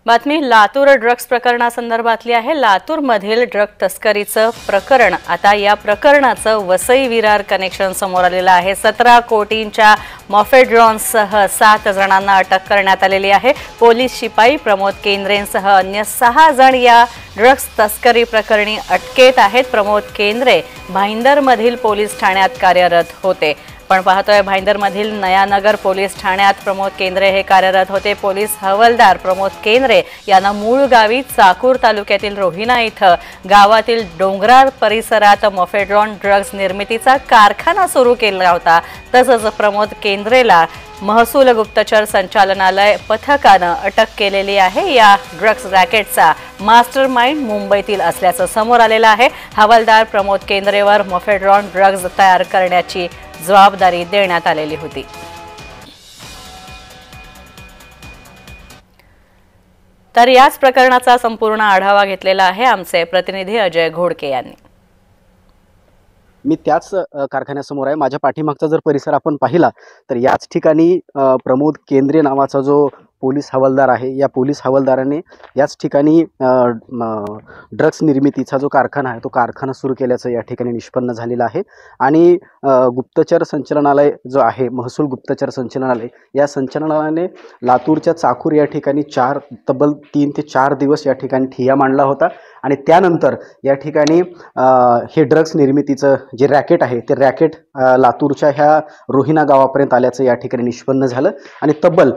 बातमी लातूर ड्रग्स प्रकरणासंदर्भातली आहे। लातूरमधील ड्रग तस्करीचं प्रकरण, आता या प्रकरणाचं वसई विरार कनेक्शन समोर आलेलं आहे। 17 कोटींच्या मॉफेड्रॉनसह 7 जणांना अटक करण्यात आलेली आहे। पोलीस शिपाई प्रमोद केंद्रेंसह अन्य 6 जण या ड्रग्स तस्करी प्रकरणी अटकेत आहेत। प्रमोद केंद्रे भाईंदरमधील पोलीस ठाण्यात कार्यरत होते। पण पाहतोय भाईंदरमधील नयानगर पोलीस ठाण्यात प्रमोद केंद्रे हे कार्यरत होते। पोलीस हवालदार प्रमोद केंद्रे यांना मूळ गावी चाकूर तालुक्यातील रोहिणा इथं गावातील डोंगराळ परिसरात मॉफेड्रॉन ड्रग्ज निर्मितीचा कारखाना सुरू केला होता। तसंच प्रमोद केंद्रेला महसूल गुप्तचर संचालनालय पथकानं अटक केलेली आहे। या ड्रग्ज रॅकेटचा मास्टरमाइंड मुंबईतील असल्याचं समोर आलेलं आहे। हवालदार प्रमोद केंद्रेवर मॉफेड्रॉन ड्रग्ज तयार करण्याची जबाबदारी देण्यात आलेली होती। तर याच प्रकरणाचा संपूर्ण आढावा घेतलेला आहे आमचे प्रतिनिधी अजय घोडके यांनी। मी त्याच कारखान्यासमोर आहे। माझ्या पाठीमागचा जर परिसर आपण पाहिला तर याच ठिकाणी प्रमोद केंद्रे नावाचा जो पोलीस हवालदार आहे, या पोलीस हवालदाराने याच ठिकाणी ड्रग्स निर्मितीचा जो कारखाना आहे तो कारखाना सुरू केल्याचं या ठिकाणी निष्पन्न झालेलं आहे। आणि गुप्तचर संचालनालय जो आहे, महसूल गुप्तचर संचालनालय, या संचालनालयाने लातूरच्या चाकूर या ठिकाणी तब्बल 3 ते 4 दिवस या ठिकाणी ठिय्या मांडला होता। आणि त्यानंतर या ठिकाणी हे ड्रग्स निर्मितीचं जे रॅकेट आहे ते रॅकेट लातूरच्या ह्या रोहिणा गावापर्यंत आल्याचं या ठिकाणी निष्पन्न झालं। आणि तब्बल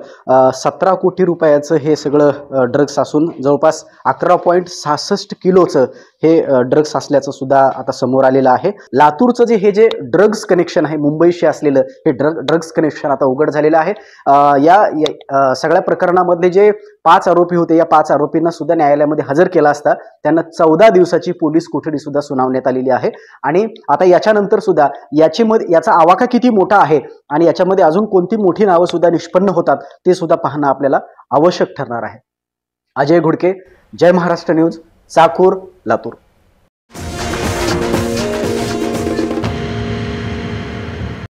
17 कोटी रुपयाचं हे सगळं ड्रग्स असून जवळपास 11.66 किलोचं हे ड्रग्स असल्याचं सुद्धा आता समोर आलेलं आहे। लातूरचं जे ड्रग्स कनेक्शन आहे, मुंबईशी असलेलं हे ड्रग्स कनेक्शन आता उघड झालेलं आहे। या सगळ्या प्रकरणामध्ये जे 5 आरोपी होते, या 5 आरोपींना सुद्धा न्यायालयामध्ये हजर केला असता त्यांना 14 दिवसाची पोलीस कोठडी सुद्धा सुनावण्यात आलेली आहे। आणि आता याच्यानंतर सुद्धा याचा आवाका किती मोठा आहे आणि याच्यामध्ये अजून कोणती मोठी नावं सुद्धा निष्पन्न होतात ते सुद्धा पाहणं आपल्याला आवश्यक ठरणार आहे। अजय घोडके, जय महाराष्ट्र न्यूज, चाकूर, लातूर।